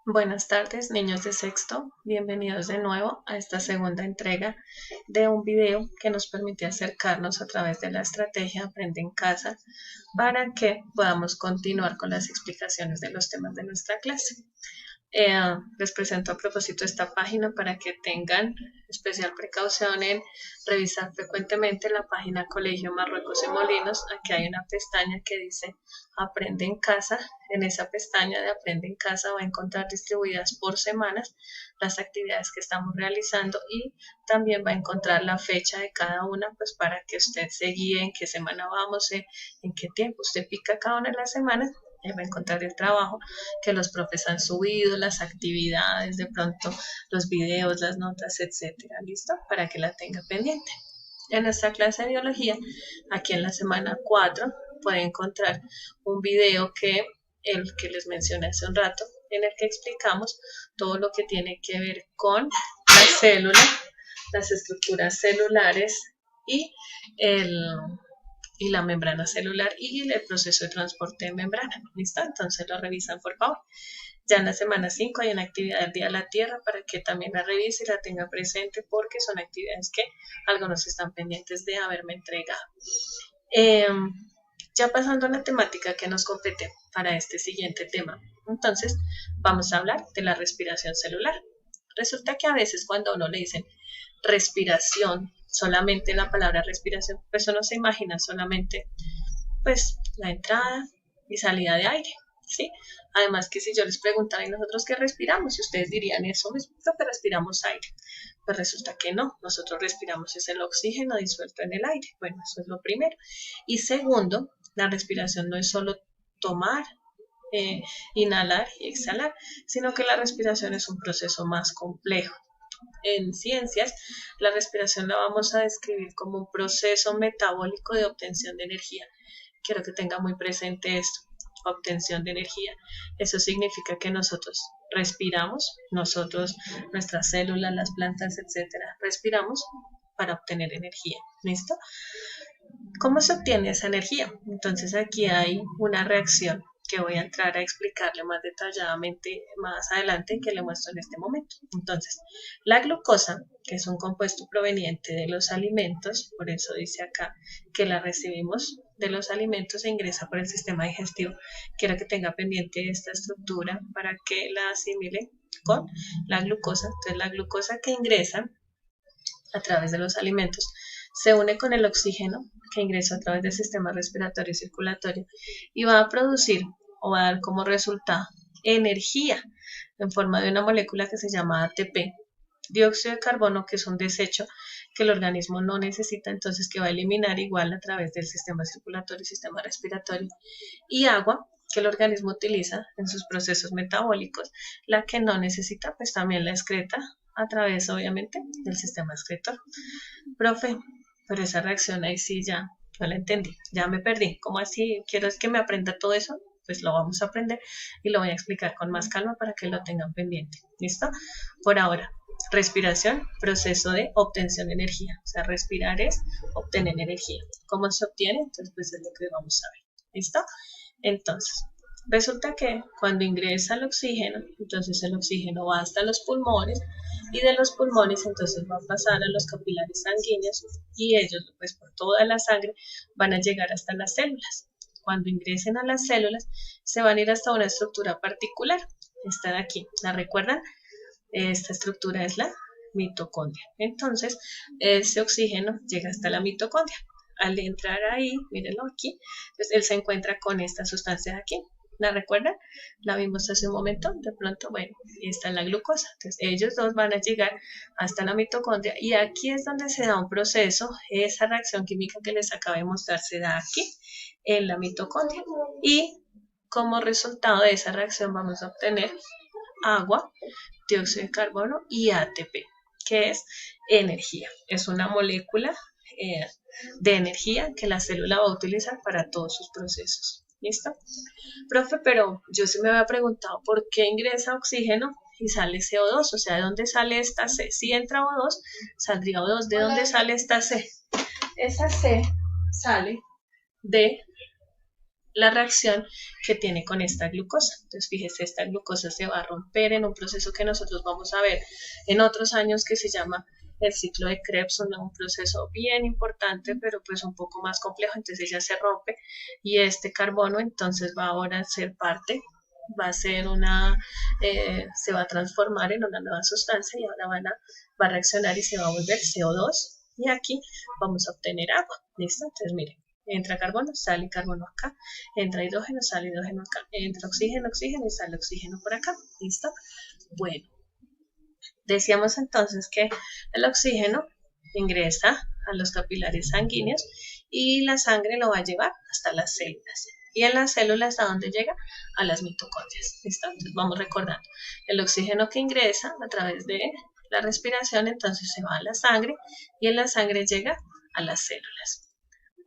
Buenas tardes, niños de sexto. Bienvenidos de nuevo a esta segunda entrega de un video que nos permite acercarnos a través de la estrategia Aprende en Casa para que podamos continuar con las explicaciones de los temas de nuestra clase. Les presento a propósito esta página para que tengan especial precaución en revisar frecuentemente la página Colegio Marruecos y Molinos. Aquí hay una pestaña que dice Aprende en Casa. En esa pestaña de Aprende en Casa va a encontrar distribuidas por semanas las actividades que estamos realizando y también va a encontrar la fecha de cada una, pues para que usted se guíe en qué semana vamos, en qué tiempo. Usted pica cada una de las semanas, va a encontrar el trabajo que los profes han subido, las actividades, de pronto los videos, las notas, etcétera. ¿Listo? Para que la tenga pendiente. En nuestra clase de biología, aquí en la semana 4, puede encontrar un video el que les mencioné hace un rato, en el que explicamos todo lo que tiene que ver con la célula, las estructuras celulares y la membrana celular y el proceso de transporte de membrana. ¿Listo? Entonces lo revisan, por favor. Ya en la semana 5 hay una actividad del Día de la Tierra para que también la revise y la tenga presente porque son actividades que algunos están pendientes de haberme entregado. Ya pasando a la temática que nos compete para este siguiente tema, entonces vamos a hablar de la respiración celular. Resulta que a veces cuando a uno le dicen respiración, solamente la palabra respiración, pues uno se imagina solamente pues la entrada y salida de aire, ¿sí? Además que si yo les preguntara y nosotros qué respiramos, y ustedes dirían eso mismo, que respiramos aire. Pues resulta que no, nosotros respiramos es el oxígeno disuelto en el aire. Bueno, eso es lo primero. Y segundo, la respiración no es solo tomar, inhalar y exhalar, sino que la respiración es un proceso más complejo. En ciencias, la respiración la vamos a describir como un proceso metabólico de obtención de energía. Quiero que tenga muy presente esto, obtención de energía. Eso significa que nosotros respiramos, nuestras células, las plantas, etcétera, respiramos para obtener energía. ¿Listo? ¿Cómo se obtiene esa energía? Entonces aquí hay una reacción que voy a entrar a explicarle más detalladamente más adelante que le muestro en este momento. Entonces, la glucosa, que es un compuesto proveniente de los alimentos, por eso dice acá que la recibimos de los alimentos e ingresa por el sistema digestivo. Quiero que tenga pendiente esta estructura para que la asimile con la glucosa. Entonces, la glucosa que ingresa a través de los alimentos se une con el oxígeno que ingresa a través del sistema respiratorio y circulatorio y va a producir o va a dar como resultado energía en forma de una molécula que se llama ATP, dióxido de carbono, que es un desecho que el organismo no necesita, entonces que va a eliminar igual a través del sistema circulatorio y sistema respiratorio, y agua que el organismo utiliza en sus procesos metabólicos, la que no necesita pues también la excreta a través obviamente del sistema excretor. Profe, pero esa reacción ahí sí ya no la entendí, ya me perdí. ¿Cómo así? ¿Quiero que me aprenda todo eso? Pues lo vamos a aprender y lo voy a explicar con más calma para que lo tengan pendiente. ¿Listo? Por ahora, respiración, proceso de obtención de energía. O sea, respirar es obtener energía. ¿Cómo se obtiene? Entonces, pues es lo que vamos a ver. ¿Listo? Entonces, resulta que cuando ingresa el oxígeno, entonces el oxígeno va hasta los pulmones y de los pulmones entonces va a pasar a los capilares sanguíneos y ellos pues por toda la sangre van a llegar hasta las células. Cuando ingresen a las células se van a ir hasta una estructura particular. Esta de aquí, ¿la recuerdan? Esta estructura es la mitocondria. Entonces ese oxígeno llega hasta la mitocondria. Al entrar ahí, mírenlo aquí, pues él se encuentra con esta sustancia de aquí. ¿La recuerdan? La vimos hace un momento. De pronto, bueno, esta es la glucosa. Entonces, ellos dos van a llegar hasta la mitocondria y aquí es donde se da un proceso. Esa reacción química que les acabo de mostrar se da aquí, en la mitocondria. Y como resultado de esa reacción vamos a obtener agua, dióxido de carbono y ATP, que es energía. Es una molécula de energía que la célula va a utilizar para todos sus procesos. ¿Listo? Profe, pero yo sí me había preguntado por qué ingresa oxígeno y sale CO2, o sea, ¿de dónde sale esta C? Si entra O2, saldría O2. ¿De dónde sale esta C? Esa C sale de la reacción que tiene con esta glucosa. Entonces, fíjese, esta glucosa se va a romper en un proceso que nosotros vamos a ver en otros años que se llama el ciclo de Krebs, un proceso bien importante, pero pues un poco más complejo. Entonces ella se rompe y este carbono entonces va ahora a ser parte, va a ser se va a transformar en una nueva sustancia y ahora va a reaccionar y se va a volver CO2 y aquí vamos a obtener agua. ¿Listo? Entonces miren, entra carbono, sale carbono acá, entra hidrógeno, sale hidrógeno acá, entra oxígeno, oxígeno y sale oxígeno por acá. ¿Listo? Bueno, decíamos entonces que el oxígeno ingresa a los capilares sanguíneos y la sangre lo va a llevar hasta las células. Y en las células, ¿a dónde llega? A las mitocondrias. ¿Listo? Entonces vamos recordando. El oxígeno que ingresa a través de la respiración, entonces se va a la sangre y en la sangre llega a las células.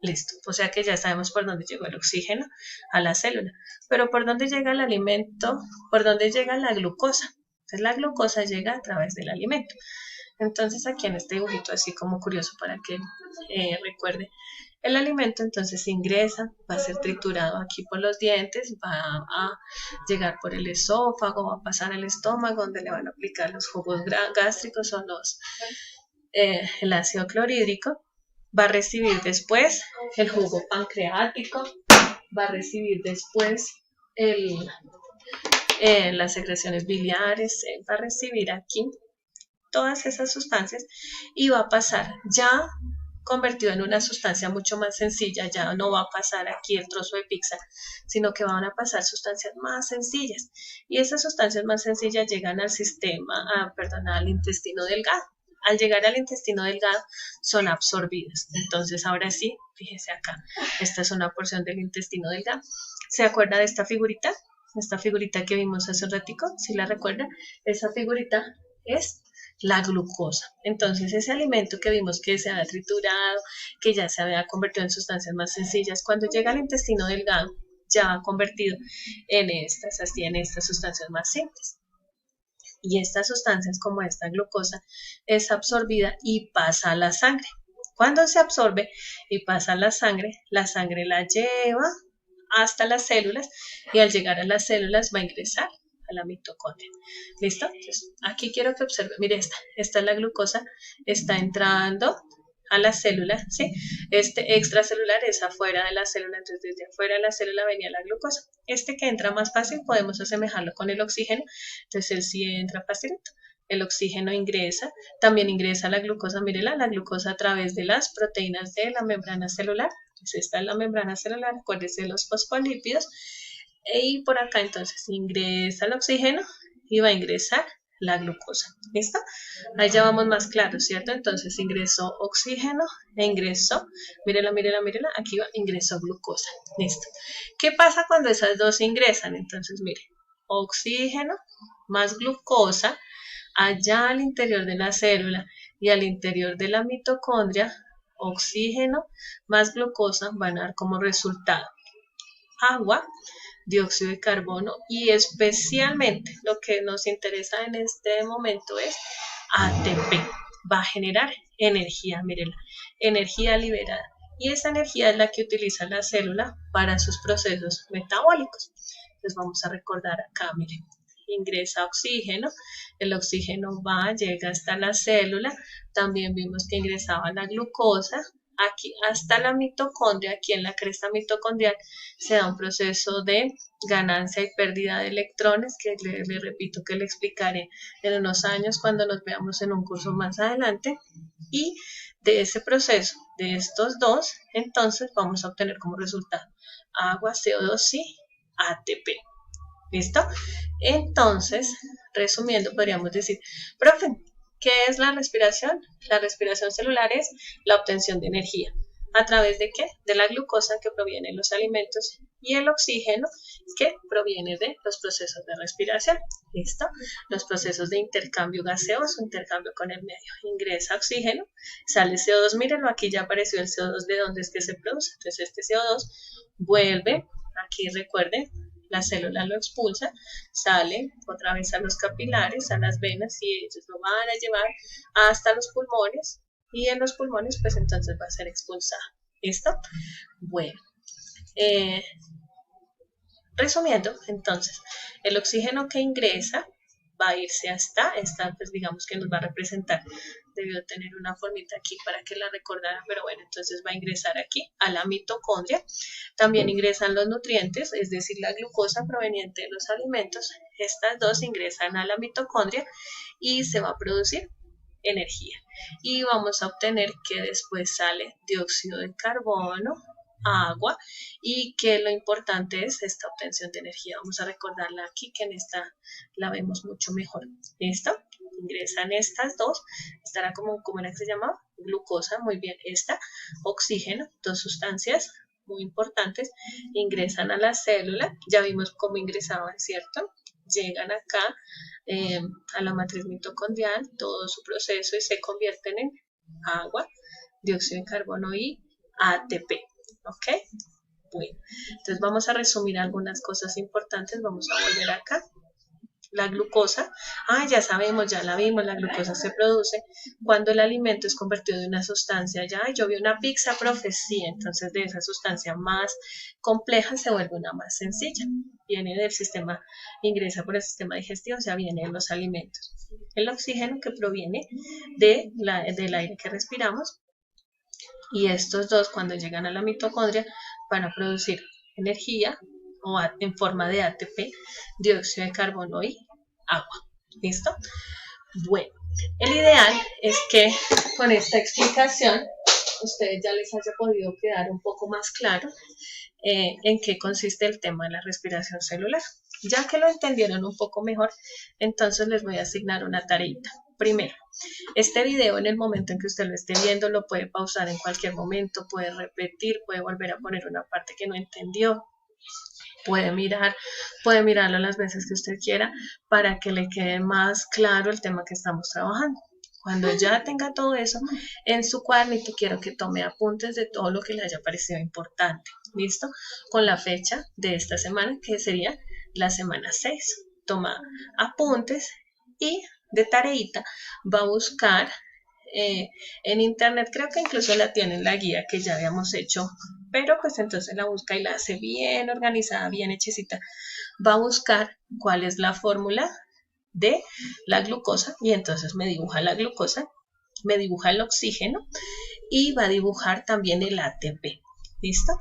Listo. O sea que ya sabemos por dónde llegó el oxígeno a la célula. Pero ¿por dónde llega el alimento? ¿Por dónde llega la glucosa? Entonces la glucosa llega a través del alimento. Entonces aquí en este dibujito así como curioso para que recuerde, el alimento entonces ingresa, va a ser triturado aquí por los dientes, va a llegar por el esófago, va a pasar al estómago donde le van a aplicar los jugos gástricos o el ácido clorhídrico, va a recibir después el jugo pancreático, va a recibir después las secreciones biliares, va a recibir aquí todas esas sustancias y va a pasar ya convertido en una sustancia mucho más sencilla, ya no va a pasar aquí el trozo de pizza, sino que van a pasar sustancias más sencillas y esas sustancias más sencillas llegan al intestino delgado. Al llegar al intestino delgado son absorbidas. Entonces ahora sí, fíjese acá, esta es una porción del intestino delgado. ¿Se acuerda de esta figurita? Esta figurita que vimos hace un ratico, ¿sí la recuerda? Esa figurita es la glucosa. Entonces ese alimento que vimos que se ha triturado, que ya se había convertido en sustancias más sencillas, cuando llega al intestino delgado ya va convertido en estas sustancias más simples. Y estas sustancias como esta glucosa es absorbida y pasa a la sangre. Cuando se absorbe y pasa a la sangre la lleva hasta las células y al llegar a las células va a ingresar a la mitocondria. ¿Listo? Entonces, aquí quiero que observe, mire esta es la glucosa, está entrando a la célula, ¿sí? Este extracelular es afuera de la célula, entonces desde afuera de la célula venía la glucosa. Este que entra más fácil podemos asemejarlo con el oxígeno, entonces él sí entra facilito. El oxígeno ingresa, también ingresa la glucosa, mírela, la glucosa a través de las proteínas de la membrana celular. Entonces esta es la membrana celular, acuérdense de los fosfolípidos. Y por acá entonces ingresa el oxígeno y va a ingresar la glucosa. ¿Listo? Ahí ya vamos más claro, ¿cierto? Entonces ingresó oxígeno e ingresó, mírela, aquí va, ingresó glucosa. ¿Listo? ¿Qué pasa cuando esas dos ingresan? Entonces, mire, oxígeno más glucosa allá al interior de la célula y al interior de la mitocondria, oxígeno más glucosa van a dar como resultado agua, dióxido de carbono y especialmente lo que nos interesa en este momento es ATP. Va a generar energía, miren, energía liberada. Y esa energía es la que utiliza la célula para sus procesos metabólicos. Entonces vamos a recordar acá, miren, ingresa oxígeno, el oxígeno llega hasta la célula, también vimos que ingresaba la glucosa, aquí hasta la mitocondria, aquí en la cresta mitocondrial se da un proceso de ganancia y pérdida de electrones que le repito que le explicaré en unos años cuando nos veamos en un curso más adelante y de ese proceso, de estos dos, entonces vamos a obtener como resultado agua, CO2 y ATP. ¿Listo? Entonces, resumiendo, podríamos decir, profe, ¿qué es la respiración? La respiración celular es la obtención de energía. ¿A través de qué? De la glucosa que proviene de los alimentos y el oxígeno que proviene de los procesos de respiración. ¿Listo? Los procesos de intercambio gaseoso, intercambio con el medio. Ingresa oxígeno, sale CO2, mírenlo, aquí ya apareció el CO2 de dónde es que se produce. Entonces este CO2 vuelve, aquí recuerden, la célula lo expulsa, sale otra vez a los capilares, a las venas y ellos lo van a llevar hasta los pulmones y en los pulmones pues entonces va a ser expulsado. ¿Listo? Bueno, Resumiendo, entonces, el oxígeno que ingresa va a irse hasta esta, pues digamos que nos va a representar, debió tener una formita aquí para que la recordaran, pero bueno, entonces va a ingresar aquí a la mitocondria. También ingresan los nutrientes, es decir, la glucosa proveniente de los alimentos. Estas dos ingresan a la mitocondria y se va a producir energía. Y vamos a obtener que después sale dióxido de carbono, agua, y que lo importante es esta obtención de energía. Vamos a recordarla aquí, que en esta la vemos mucho mejor. ¿Listo? Ingresan estas dos, estará como era que se llamaba, glucosa, muy bien, esta, oxígeno, dos sustancias muy importantes, ingresan a la célula, ya vimos cómo ingresaban, ¿cierto? Llegan acá a la matriz mitocondrial, todo su proceso, y se convierten en agua, dióxido de carbono y ATP. ¿Ok? Bueno, entonces vamos a resumir algunas cosas importantes. Vamos a volver acá. La glucosa, ya sabemos, ya la vimos, la glucosa se produce cuando el alimento es convertido de una sustancia, yo vi una pizza, profe, sí, entonces de esa sustancia más compleja se vuelve una más sencilla. Viene del sistema, ingresa por el sistema digestivo, o sea, viene de los alimentos. El oxígeno que proviene del aire que respiramos, y estos dos, cuando llegan a la mitocondria, van a producir energía en forma de ATP, dióxido de carbono y agua. ¿Listo? Bueno, el ideal es que con esta explicación ustedes ya les haya podido quedar un poco más claro en qué consiste el tema de la respiración celular. Ya que lo entendieron un poco mejor, entonces les voy a asignar una tareita. Primero, este video, en el momento en que usted lo esté viendo, lo puede pausar en cualquier momento, puede repetir, puede volver a poner una parte que no entendió, puede mirarlo las veces que usted quiera para que le quede más claro el tema que estamos trabajando. Cuando ya tenga todo eso en su cuadernito, quiero que tome apuntes de todo lo que le haya parecido importante. ¿Listo? Con la fecha de esta semana, que sería la semana 6. Toma apuntes y de tareita va a buscar en internet, creo que incluso la tiene en la guía que ya habíamos hecho, pero pues entonces la busca y la hace bien organizada, bien hechecita. Va a buscar cuál es la fórmula de la glucosa y entonces me dibuja la glucosa, me dibuja el oxígeno y va a dibujar también el ATP. ¿Listo?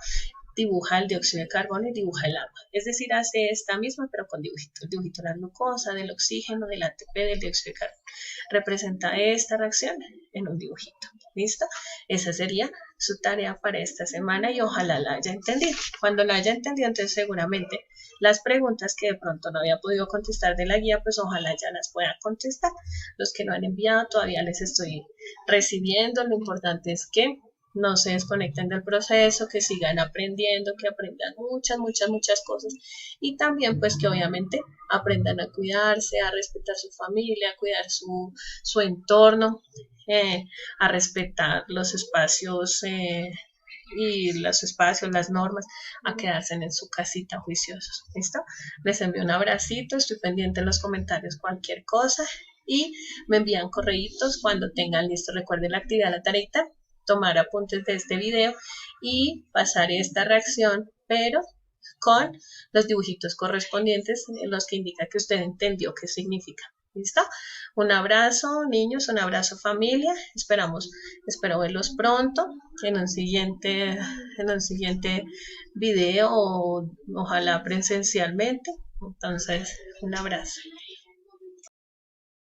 Dibuja el dióxido de carbono y dibuja el agua. Es decir, hace esta misma pero con dibujitos. El dibujito de la glucosa, del oxígeno, del ATP, del dióxido de carbono. Representa esta reacción en un dibujito. ¿Listo? Esa sería su tarea para esta semana y ojalá la haya entendido. Cuando la haya entendido, entonces seguramente las preguntas que de pronto no había podido contestar de la guía, pues ojalá ya las pueda contestar. Los que no han enviado todavía les estoy recibiendo. Lo importante es que no se desconecten del proceso, que sigan aprendiendo, que aprendan muchas cosas y también pues que obviamente aprendan a cuidarse, a respetar su familia, a cuidar su entorno, a respetar los espacios las normas, a quedarse en su casita juiciosos. ¿Listo? Les envío un abracito, estoy pendiente en los comentarios cualquier cosa y me envían correitos cuando tengan listo. Recuerden la actividad, la tareita, tomar apuntes de este video y pasar esta reacción, pero con los dibujitos correspondientes en los que indica que usted entendió qué significa. ¿Listo? Un abrazo, niños, un abrazo, familia. Espero verlos pronto en un siguiente video, ojalá presencialmente. Entonces, un abrazo.